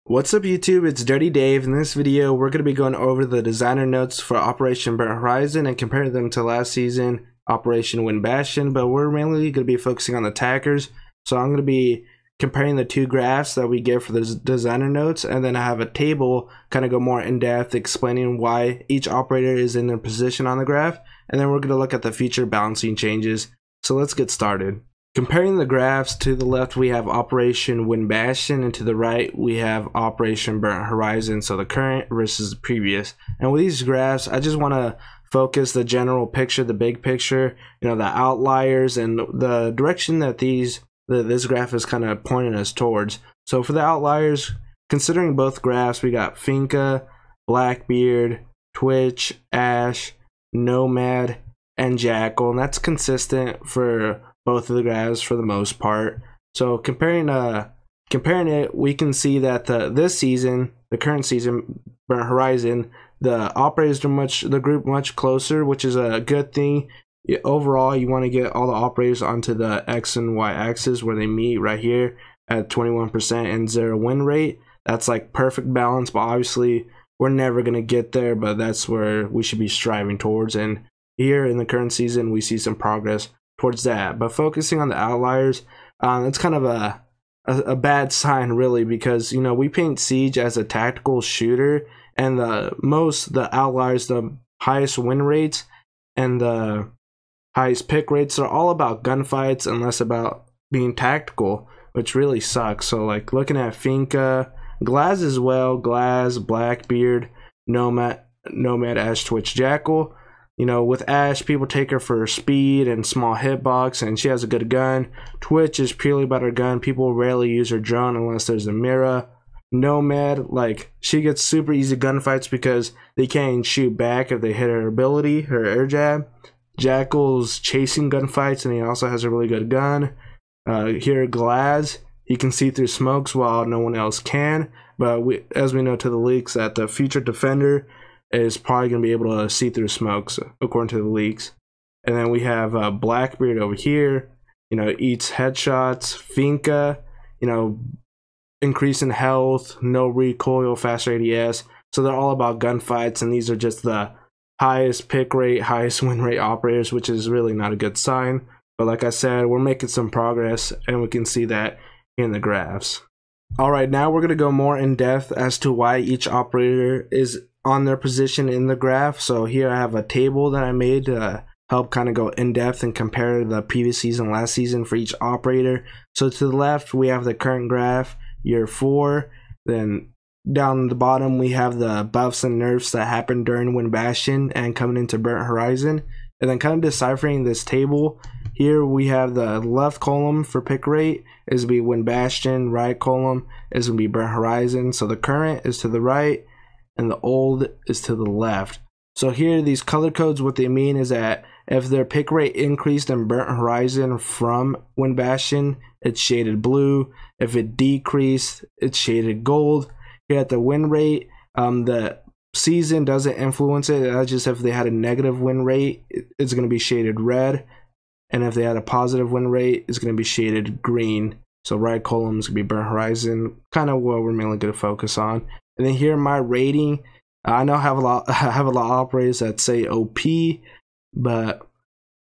What's up YouTube, it's Dirty Dave. In this video we're going to be going over the designer notes for Operation Burnt Horizon and comparing them to last season Operation Wind Bastion, but we're mainly going to be focusing on the attackers. So I'm going to be comparing the two graphs that we get for the designer notes, and then I have a table kind of go more in depth explaining why each operator is in their position on the graph, and then we're going to look at the future balancing changes. So let's get started. Comparing the graphs, to the left we have Operation Wind Bastion, and to the right we have Operation Burnt Horizon, so the current versus the previous. And with these graphs, I just want to focus the general picture, the big picture, the outliers and the direction that this graph is kind of pointing us towards. So for the outliers, considering both graphs, we got Finka, Blackbeard, Twitch, Ash, Nomad, and Jackal, and that's consistent for both of the graphs for the most part. So comparing it, we can see that this season, the current season, Burnt Horizon, the operators are the group much closer, which is a good thing. Overall, you want to get all the operators onto the X and Y axis where they meet right here at 21% and 0 win rate. That's like perfect balance, but obviously we're never going to get there, but that's where we should be striving towards. And here in the current season, we see some progress towards that. But focusing on the outliers, it's kind of a bad sign really, because we paint Siege as a tactical shooter, and the outliers, the highest win rates and the highest pick rates are all about gunfights and less about being tactical, which really sucks. So like looking at Finka, Glaz as well, Glaz, Blackbeard, Nomad, Ash, Twitch, Jackal. With Ash, people take her for her speed and small hitbox, and she has a good gun. Twitch is purely about her gun. People rarely use her drone unless there's a Mira. Nomad, she gets super easy gunfights because they can't shoot back if they hit her ability, her air jab. Jackal's chasing gunfights, and he also has a really good gun. Here, Glaz, he can see through smokes while no one else can. But as we know to the leaks, that the future defender is probably going to be able to see through smokes, according to the leaks. And then we have Blackbeard over here, eats headshots. Finka, increase in health, no recoil, faster ADS. So they're all about gunfights, and these are just the highest pick rate, highest win rate operators, which is really not a good sign. But like I said, we're making some progress, and we can see that in the graphs. Alright, now we're going to go more in depth as to why each operator is on their position in the graph. So here I have a table that I made to help kind of go in depth and compare the previous season, last season for each operator. So to the left we have the current graph, year 4. Then down the bottom we have the buffs and nerfs that happened during Wind Bastion and coming into Burnt Horizon. And then kind of deciphering this table, here we have the left column for pick rate is going to be Wind Bastion, right column is going to be Burnt Horizon. So the current is to the right and the old is to the left. So here, these color codes, what they mean is that if their pick rate increased in Burnt Horizon from Wind Bastion, it's shaded blue. If it decreased, it's shaded gold. Here at the win rate, the season doesn't influence it. That's just if they had a negative win rate, it's going to be shaded red. And if they had a positive win rate, it's going to be shaded green. So right column is going to be Burnt Horizon, kind of what we're mainly going to focus on. And then here, my rating, I know I have a lot of operators that say OP, but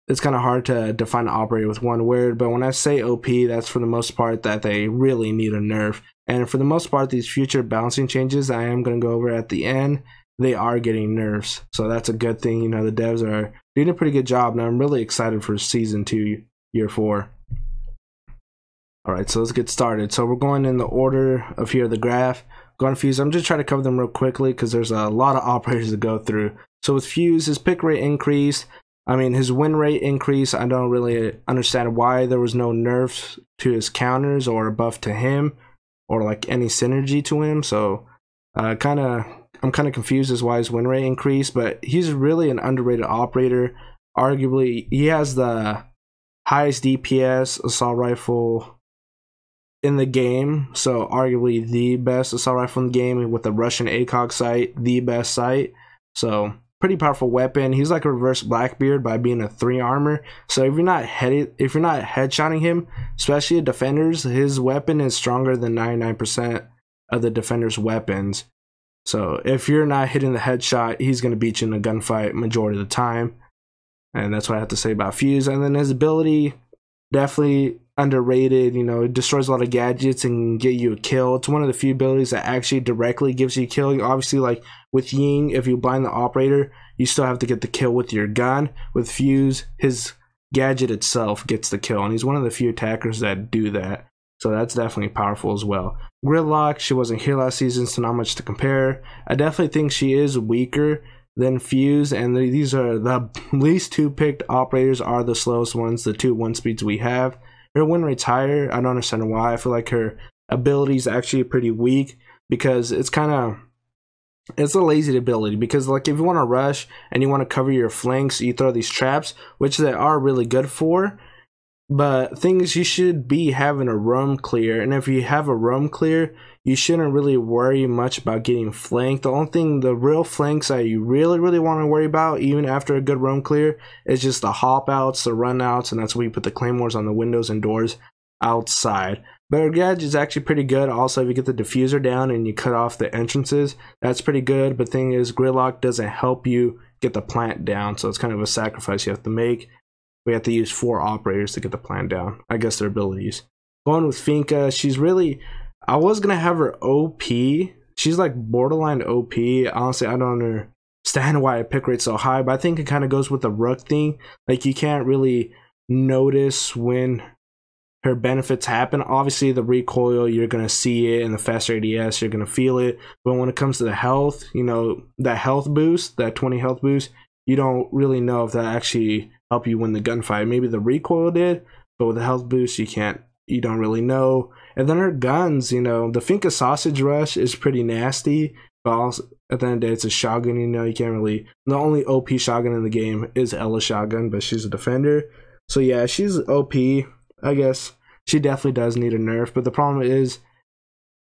it's kind of hard to define an operator with one word. But when I say OP, that's for the most part that they really need a nerf. And for the most part, these future balancing changes I am going to go over at the end, they are getting nerfs. So that's a good thing. The devs are doing a pretty good job, and I'm really excited for season 2, year 4. Alright, so let's get started. So we're going in the order of here, the graph. Going Fuse, I'm just trying to cover them real quickly because there's a lot of operators to go through. So with Fuse, his pick rate increased. His win rate increased. I don't really understand why there was no nerfs to his counters or a buff to him or like any synergy to him. So I'm kind of confused as why his win rate increased, but he's really an underrated operator. Arguably, he has the highest DPS assault rifle in the game, so arguably the best assault rifle in the game with the Russian ACOG sight, the best sight. So pretty powerful weapon. He's like a reverse Blackbeard by being a 3 armor. So if you're not headshotting him, especially at defenders, his weapon is stronger than 99% of the defender's weapons. So if you're not hitting the headshot, he's going to beat you in a gunfight majority of the time. And that's what I have to say about Fuse. And then his ability, definitely underrated. You know, it destroys a lot of gadgets and get you a kill. It's one of the few abilities that actually directly gives you a kill. Obviously, like with Ying, if you blind the operator, you still have to get the kill with your gun. With Fuse, his gadget itself gets the kill, and he's one of the few attackers that do that. So that's definitely powerful as well. Gridlock, she wasn't here last season, so not much to compare. I definitely think she is weaker than Fuse, and these are the least two picked operators are the slowest ones, the two 1-speeds we have. Her win rate's higher. I don't understand why. I feel like her ability is actually pretty weak because it's a lazy ability, because like if you want to rush and you want to cover your flanks, you throw these traps, which they are really good for. But thing is, you should be having a roam clear, and if you have a roam clear, you shouldn't really worry much about getting flanked. The only thing, the real flanks that you really want to worry about, even after a good roam clear, is just the hop outs, the run outs, and that's where you put the claymores on the windows and doors outside. But her gadget is actually pretty good. Also, if you get the diffuser down and you cut off the entrances, that's pretty good. But thing is, Gridlock doesn't help you get the plant down, so it's kind of a sacrifice you have to make. We have to use 4 operators to get the plant down. I guess their abilities. Going with Finka, she's really, I was gonna have her OP. She's like borderline OP. Honestly, I don't understand why her pick rate's so high, but I think it kind of goes with the Rook thing. Like, you can't really notice when her benefits happen. Obviously, the recoil, you're gonna see it, and the faster ADS, you're gonna feel it. But when it comes to the health, you know, that health boost, that 20 health boost, you don't really know if that actually help you win the gunfight. Maybe the recoil did, but with the health boost, you don't really know. And then her guns, you know, the Finka Sausage Rush is pretty nasty, but also at the end of the day, it's a shotgun. You know, you can't really, the only OP shotgun in the game is Ella shotgun, but she's a defender. So yeah, she's OP. I guess she definitely does need a nerf, but the problem is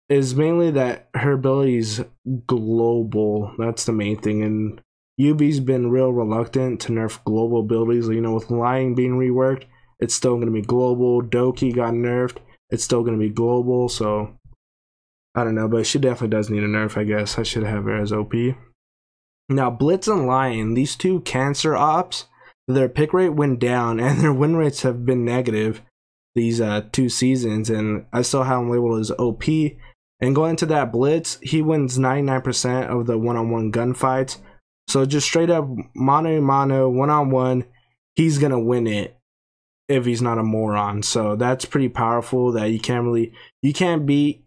mainly that her ability is global. That's the main thing, and Yubi's been real reluctant to nerf global abilities. You know, with Lion being reworked, it's still going to be global. Doki got nerfed, it's still going to be global. So I don't know, but she definitely does need a nerf, I guess. I should have her as OP. Now, Blitz and Lion, these two cancer ops, their pick rate went down and their win rates have been negative these 2 seasons, and I still have them labeled as OP. And going into that Blitz, he wins 99% of the one-on-one gunfights. So just straight up mano-a-mano, one-on-one, he's gonna win it if he's not a moron. So that's pretty powerful that you can't beat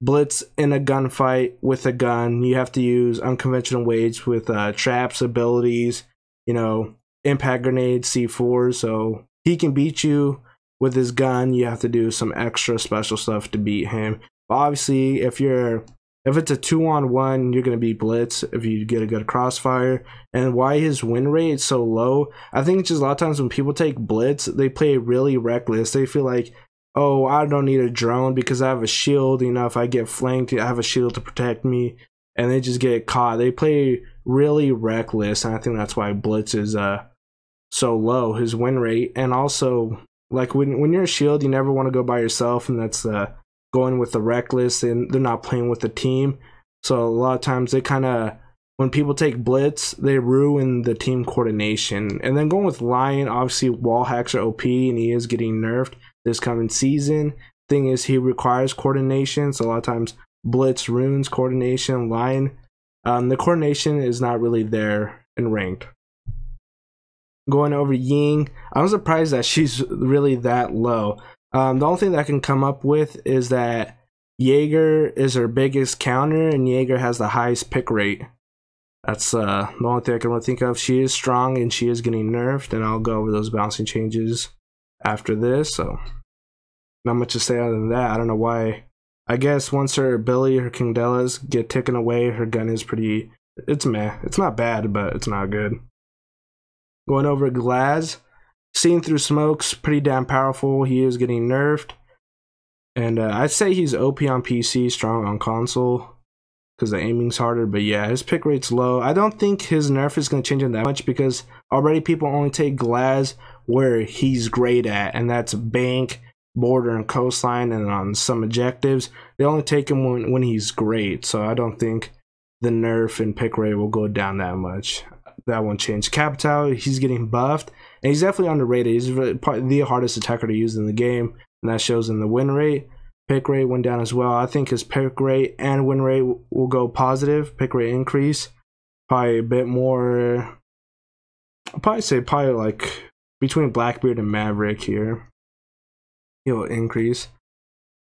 Blitz in a gunfight with a gun. You have to use unconventional ways with traps, abilities, you know, impact grenades, C4. So he can beat you with his gun. You have to do some extra special stuff to beat him. But obviously, if it's a 2-on-1, you're going to beat Blitz if you get a good crossfire. And why his win rate is so low, I think it's just a lot of times when people take Blitz, they play really reckless. They feel like, oh, I don't need a drone because I have a shield. You know, if I get flanked, I have a shield to protect me. And they just get caught. They play really reckless, and I think that's why Blitz is so low, his win rate. And also, like, when you're a shield, you never want to go by yourself, and that's going with the reckless, and they're not playing with the team. So a lot of times they when people take Blitz, they ruin the team coordination. And then going with Lion, obviously wall hacks are OP, and he is getting nerfed this coming season. Thing is, he requires coordination, so a lot of times Blitz ruins coordination. Lion, the coordination is not really there in ranked. Going over Ying, I'm surprised that she's really that low. The only thing that I can come up with is that Jaeger is her biggest counter, and Jaeger has the highest pick rate. That's the only thing I can really think of. She is strong, and she is getting nerfed, and I'll go over those bouncing changes after this. So not much to say other than that. I don't know why. I guess once her ability, her Kingdellas get taken away, her gun is pretty, it's meh. It's not bad, but it's not good. Going over Glaz, seeing through smokes, pretty damn powerful. He is getting nerfed. And I'd say he's OP on PC, strong on console, because the aiming's harder. But yeah, his pick rate's low. I don't think his nerf is going to change him that much, because already people only take Glaz where he's great at, and that's bank, border and coastline and on some objectives. They only take him when he's great, so I don't think the nerf and pick rate will go down that much. That won't change. Capitao, he's getting buffed, and he's definitely underrated. He's really the hardest attacker to use in the game, and that shows in the win rate. Pick rate went down as well. I think his pick rate and win rate will go positive. Pick rate increase, probably a bit more. I'll probably say like between Blackbeard and Maverick here. He'll increase.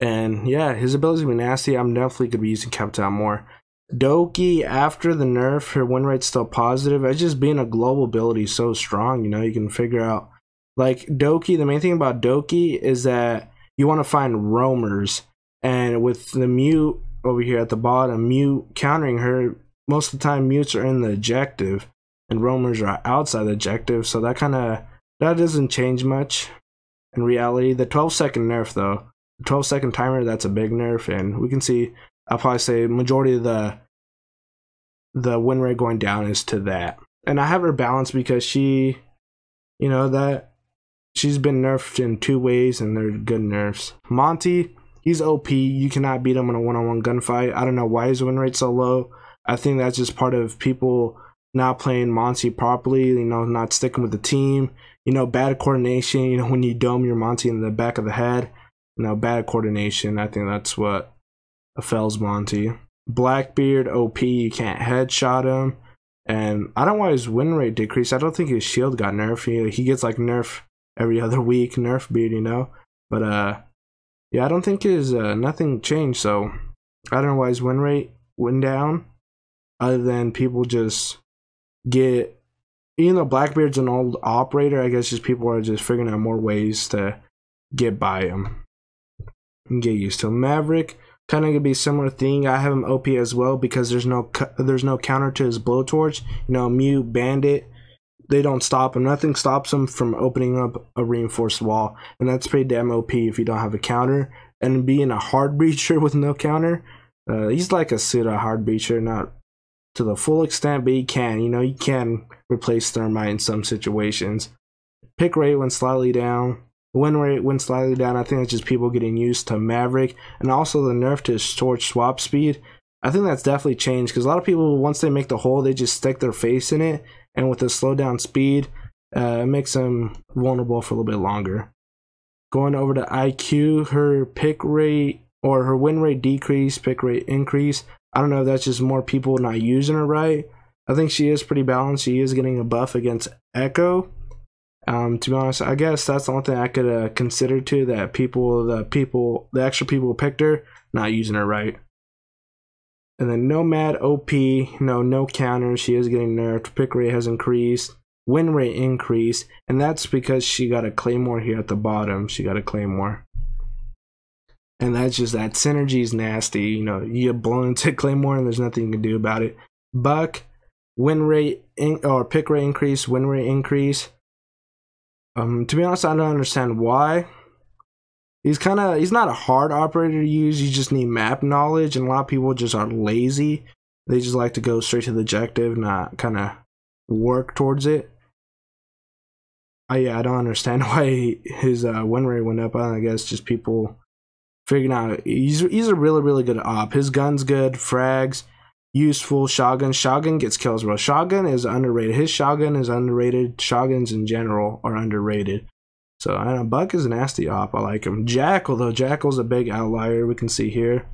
And yeah, his ability to be nasty. I'm definitely going to be using Capitao more. Doki, after the nerf, her win rate's still positive. It's just being a global ability so strong, you know, you can figure out. Like Doki, the main thing about Doki is that you want to find roamers. And with the mute over here at the bottom, mute countering her, most of the time mutes are in the objective and roamers are outside the objective. So that doesn't change much in reality. The 12-second nerf though, the 12-second timer, that's a big nerf, and we can see, I'll probably say majority of the win rate going down is to that. And I have her balanced because she, you know, that she's been nerfed in 2 ways and they're good nerfs. Monty, he's OP. You cannot beat him in a one-on-one gunfight. I don't know why his win rate's so low. I think that's just part of people not playing Monty properly, you know, not sticking with the team, you know, bad coordination, you know, when you dome your Monty in the back of the head, you know, bad coordination. I think that's what fells Monty. Blackbeard, OP, you can't headshot him. And I don't know why his win rate decreased. I don't think his shield got nerfed. He gets like nerf every other week, nerf beard, you know. But yeah, I don't think his nothing changed, so I don't know why his win rate went down, other than people just get, even though Blackbeard's an old operator, I guess just people are just figuring out more ways to get by him and get used to him. Maverick, kind of gonna be a similar thing. I have him OP as well because there's no counter to his blowtorch. You know, mute, bandit, they don't stop him. Nothing stops him from opening up a reinforced wall, and that's pretty damn OP if you don't have a counter. And being a hard breacher with no counter, he's like a pseudo hard breacher, not to the full extent, but he can. You know, you can replace Thermite in some situations. Pick rate went slightly down. Win rate went slightly down. I think it's just people getting used to Maverick, and also the nerf to his torch swap speed. I think that's definitely changed because a lot of people, once they make the hole, they just stick their face in it, and with the slow down speed, it makes them vulnerable for a little bit longer. Going over to IQ, her pick rate or her win rate decreased, pick rate increased. I don't know if that's just more people not using her right. I think she is pretty balanced. She is getting a buff against Echo. To be honest, I guess that's the only thing I could consider too, that the extra people who picked her, not using her right. And then Nomad OP, no counters. She is getting nerfed. Pick rate has increased. Win rate increased. And that's because she got a Claymore here at the bottom. She got a Claymore. And that's just, that synergy is nasty. You know, you get blown into Claymore and there's nothing you can do about it. Buck, win rate or pick rate increase, win rate increase. To be honest, I don't understand why. He's not a hard operator to use. You just need map knowledge, and a lot of people just are lazy. They just like to go straight to the objective, not kind of work towards it. Yeah, I don't understand why his win rate went up. I guess just people figuring out he's a really good op. His gun's good, frags, useful. Shotgun gets kills, bro. Shotgun is underrated. His shotgun is underrated. Shotguns in general are underrated. So I don't know, Buck is a nasty op. I like him. Jackal though, Jackal's a big outlier. We can see here.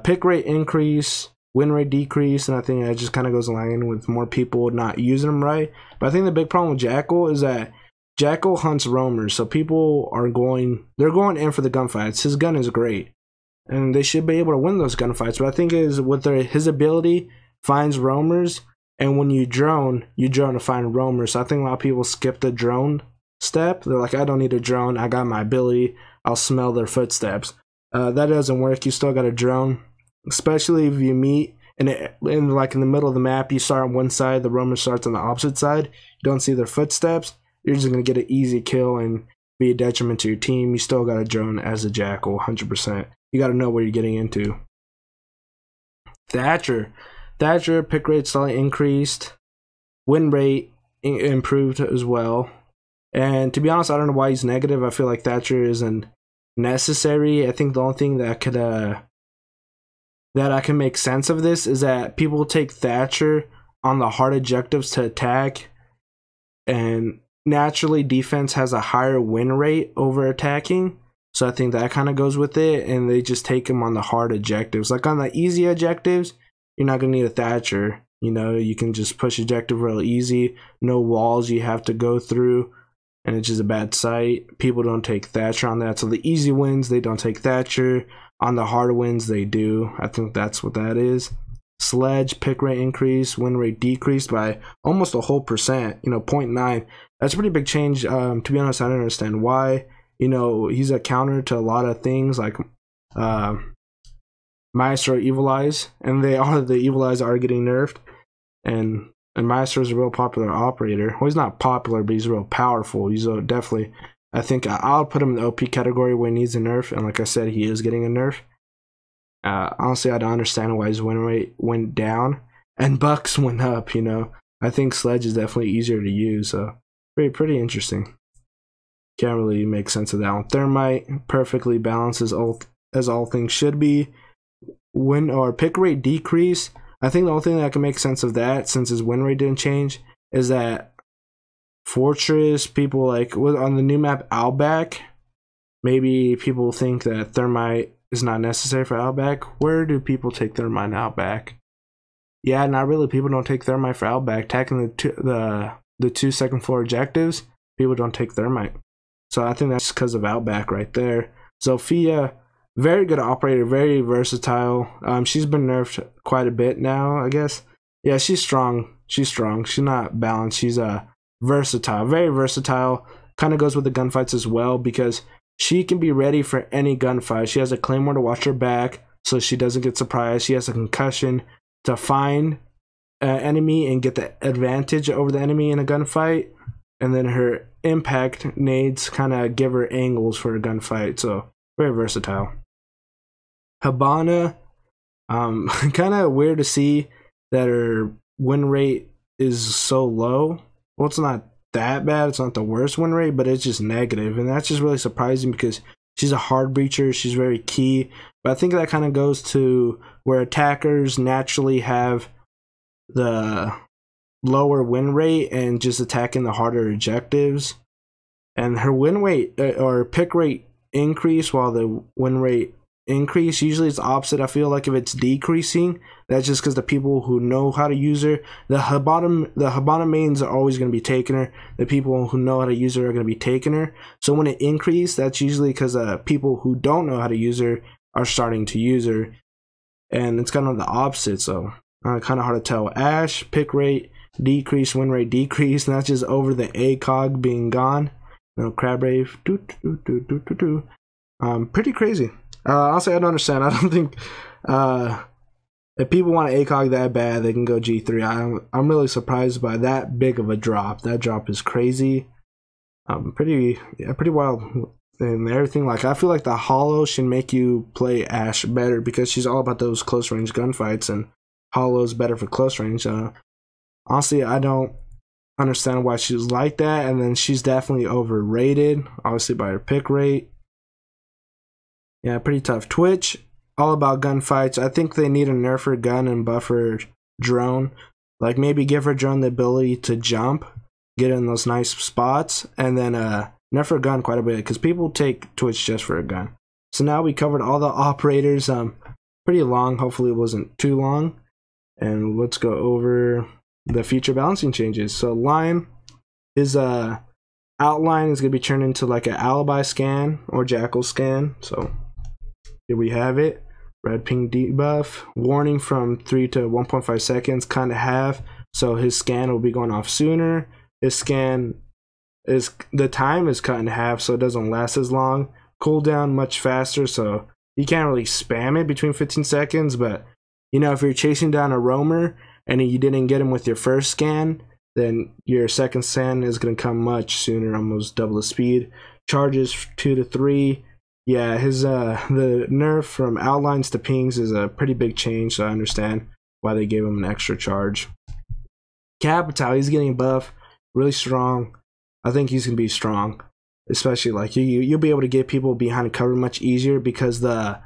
Pick rate increase, win rate decrease, and I think that just kind of goes along with more people not using him right. But I think the big problem with Jackal is that Jackal hunts roamers, so people are going in for the gunfights. His gun is great, and they should be able to win those gunfights. But I think is with his ability finds roamers, and when you drone to find roamers. So I think a lot of people skip the drone step. They're like, I don't need a drone. I got my ability. I'll smell their footsteps. That doesn't work. You still got a drone, especially if you meet like in the middle of the map. You start on one side, the roamer starts on the opposite side. You don't see their footsteps. You're just gonna get an easy kill and be a detriment to your team. You still got a drone as a Jackal, 100%. You got to know what you're getting into. Thatcher, pick rate slightly increased, win rate improved as well. And to be honest, I don't know why he's negative. I feel like Thatcher isn't necessary. I think the only thing that could that I can make sense of this is that people take Thatcher on the hard objectives to attack, and naturally defense has a higher win rate over attacking, so I think that kind of goes with it, and they just take him on the hard objectives. Like on the easy objectives, you're not gonna need a Thatcher. You know, you can just push objective real easy, no walls you have to go through, and it's just a bad sight. People don't take Thatcher on that, so the easy wins, they don't take Thatcher. On the hard wins, they do. I think that's what that is. Sledge, pick rate increase, win rate decreased by almost a whole %, you know, 0.9. That's a pretty big change. To be honest, I don't understand why. You know, he's a counter to a lot of things like Maestro, Evil Eyes, and the Evil Eyes are getting nerfed. And Maestro is a real popular operator. Well, he's not popular, but he's real powerful. He's definitely, I think I'll put him in the OP category where he needs a nerf. And like I said, he is getting a nerf. Honestly, I don't understand why his win rate went down and Bucks went up, you know. I think Sledge is definitely easier to use, so pretty interesting. Can't really make sense of that one. Thermite perfectly balances as all things should be. Win or pick rate decrease. I think the only thing that can make sense of that, since his win rate didn't change, is that Fortress people like on the new map Outback, maybe people think that Thermite is not necessary for Outback. Where do people take Thermite in Outback? Yeah, not really. People don't take Thermite for Outback. Attacking the two second floor objectives, people don't take Thermite. So I think that's because of Outback right there. Zofia, very good operator, very versatile. She's been nerfed quite a bit now, I guess. Yeah, she's strong. She's strong. She's not balanced. She's versatile, very versatile. Kind of goes with the gunfights as well because she can be ready for any gunfight. She has a claymore to watch her back so she doesn't get surprised. She has a concussion to find an enemy and get the advantage over the enemy in a gunfight. And then her impact nades kind of give her angles for a gunfight. So very versatile. Hibana, kind of weird to see that her win rate is so low. Well, it's not that bad. It's not the worst win rate, but it's just negative. And that's just really surprising because she's a hard breacher. She's very key. But I think that kind of goes to where attackers naturally have the lower win rate and just attacking the harder objectives. And her win rate or pick rate increase while the win rate increase. Usually it's opposite. I feel like if it's decreasing, that's just because the people who know how to use her, the Hibana mains are always going to be taking her. The people who know how to use her are going to be taking her. So when it increases, that's usually because people who don't know how to use her are starting to use her. And it's kind of the opposite, so kind of hard to tell. Ashe, pick rate decrease, win rate decrease, and that's just over the ACOG being gone. You know, Crabbrave, pretty crazy. Honestly, I don't understand. I don't think if people want to ACOG that bad, they can go G3. I'm really surprised by that big of a drop. That drop is crazy. Pretty wild and everything. Like, I feel like the Hollow should make you play Ashe better because she's all about those close range gunfights, and Hollow's better for close range. Honestly, I don't understand why she's like that, and then she's definitely overrated, obviously by her pick rate. Yeah, pretty tough. Twitch, all about gunfights. I think they need to nerf her gun and buff her drone. Like, maybe give her drone the ability to jump, get in those nice spots, and then nerf her gun quite a bit, because people take Twitch just for a gun. So now we covered all the operators. Pretty long. Hopefully it wasn't too long. And let's go over the future balancing changes. So Lion, his outline is going to be turned into like an alibi scan or jackal scan. So here we have it. Red ping debuff. Warning from 3 to 1.5 seconds, kind of half. So his scan will be going off sooner. His scan is, the time is cut in half, so it doesn't last as long. Cooldown much faster, so you can't really spam it between 15 seconds. But you know, if you're chasing down a roamer and you didn't get him with your first scan, then your second scan is going to come much sooner, almost double the speed. Charges 2 to 3. Yeah, his the nerf from outlines to pings is a pretty big change, so I understand why they gave him an extra charge. Capital, he's getting a buff, really strong. I think he's going to be strong. especially like you'll be able to get people behind cover much easier because the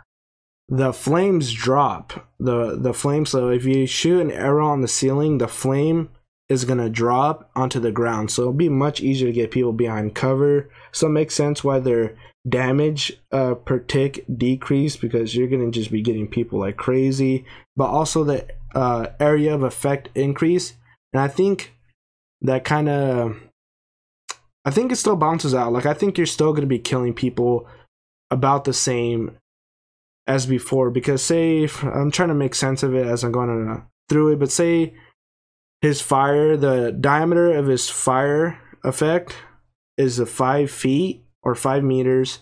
flames drop. The flame, so if you shoot an arrow on the ceiling, the flame is gonna drop onto the ground, so it'll be much easier to get people behind cover. So it makes sense why their damage per tick decreased, because you're gonna just be getting people like crazy. But also the area of effect increase, and I think that kind of, I think it still bounces out. Like I think you're still gonna be killing people about the same as before, because say I'm trying to make sense of it as I'm going through it, but say his fire, the diameter of his fire effect is 5 feet or 5 meters,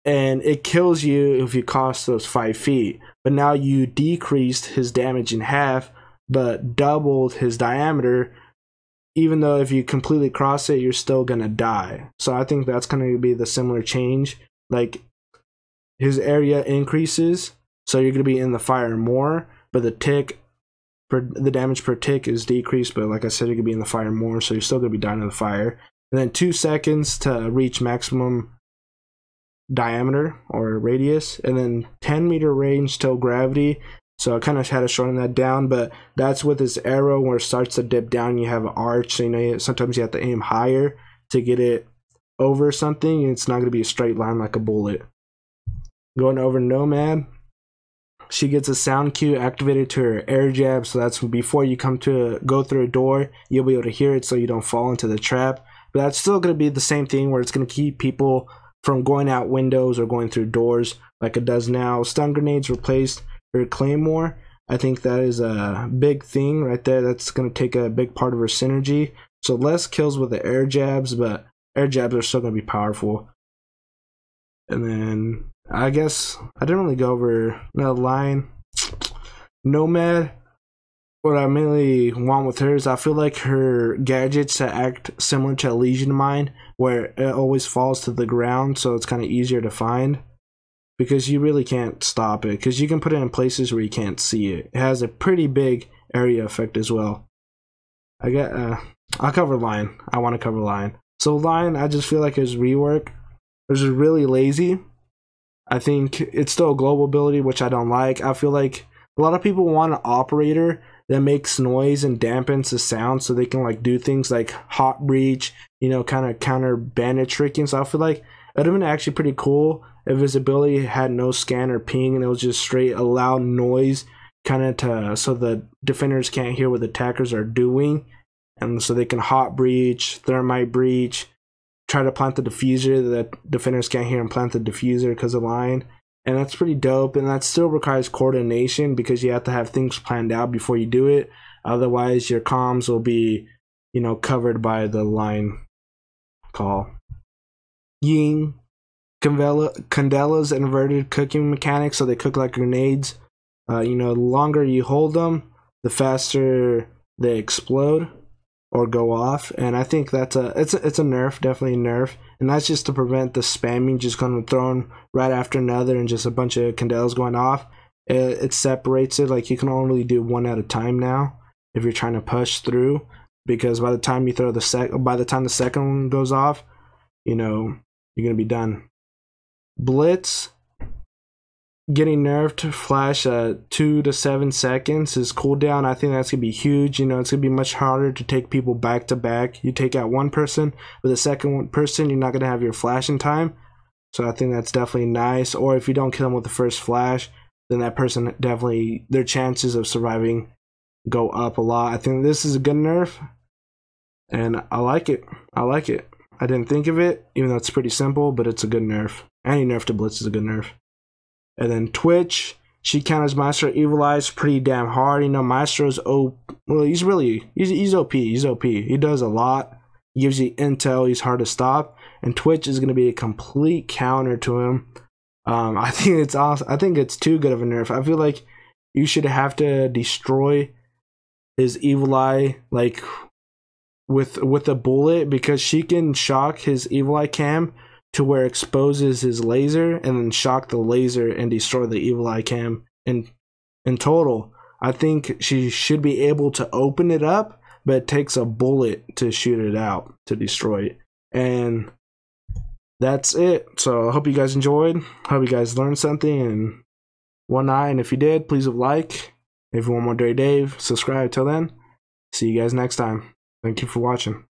and it kills you if you cross those 5 feet. But now you decreased his damage in half, but doubled his diameter. Even though if you completely cross it, you're still gonna die. So I think that's gonna be the similar change. Like his area increases, so you're gonna be in the fire more, but the damage per tick is decreased. But like I said, you're gonna be in the fire more, so you're still gonna be dying in the fire. And then 2 seconds to reach maximum diameter or radius, and then 10-meter range till gravity. So I kind of had to shorten that down, but that's with this arrow where it starts to dip down. You have an arch, so you know sometimes you have to aim higher to get it over something, and it's not going to be a straight line like a bullet. Going over Nomad, she gets a sound cue activated to her air jab, so that's before you go through a door, you'll be able to hear it so you don't fall into the trap. But that's still going to be the same thing where it's going to keep people from going out windows or going through doors like it does now. Stun grenades replaced her claymore. I think that is a big thing right there. That's going to take a big part of her synergy. So less kills with the air jabs, but air jabs are still going to be powerful. And then I guess I didn't really go over the line. Nomad, what I mainly want with her is I feel like her gadgets to act similar to Elysian Mine, where it always falls to the ground, so it's kind of easier to find. Because you really can't stop it, because you can put it in places where you can't see it. It has a pretty big area effect as well. I'll cover Lion. I want to cover Lion. So Lion, I just feel like his rework was really lazy. I think it's still a global ability, which I don't like. I feel like a lot of people want an operator that makes noise and dampens the sound so they can like do things like hot breach, you know, kind of counter bandit tricking. So I feel like it would have been actually pretty cool if his ability had no scan or ping, and it was just straight a loud noise, kind of so the defenders can't hear what the attackers are doing, and so they can hot breach, thermite breach, try to plant the diffuser that defenders can't hear, and plant the diffuser because of Lion. And that's pretty dope, and that still requires coordination because you have to have things planned out before you do it. Otherwise, your comms will be, you know, covered by the line call. Ying, Candela's inverted cooking mechanics, so they cook like grenades. You know, the longer you hold them, the faster they explode or go off. And I think that's it's a nerf, definitely a nerf. And that's just to prevent the spamming, just kind of thrown right after another and just a bunch of Candelas going off. It separates it. Like you can only do one at a time now if you're trying to push through, because by the time you throw by the time the second one goes off, you know, you're gonna be done. Blitz getting nerfed to flash 2 to 7 seconds. His cooldown, I think that's gonna be huge. You know, it's gonna be much harder to take people back to back. You take out one person, with the second person, you're not gonna have your flashing time. So I think that's definitely nice. Or if you don't kill them with the first flash, then that person definitely, their chances of surviving go up a lot. I think this is a good nerf, and I like it. I like it. I didn't think of it, even though it's pretty simple, but it's a good nerf. Any nerf to Blitz is a good nerf. And then Twitch, she counters Maestro Evil Eyes pretty damn hard. You know, Maestro's he's OP. He's OP. He does a lot. He gives you intel. He's hard to stop. And Twitch is going to be a complete counter to him. I think it's awesome. I think it's too good of a nerf. I feel like you should have to destroy his Evil Eye, like with a bullet, because she can shock his Evil Eye cam to where it exposes his laser, and then shock the laser and destroy the Evil Eye cam. In total, I think she should be able to open it up, but it takes a bullet to shoot it out, to destroy it. And that's it. So I hope you guys enjoyed. Hope you guys learned something and whatnot. And if you did, please leave a like. If you want more Dirty Dave, subscribe. Till then, see you guys next time. Thank you for watching.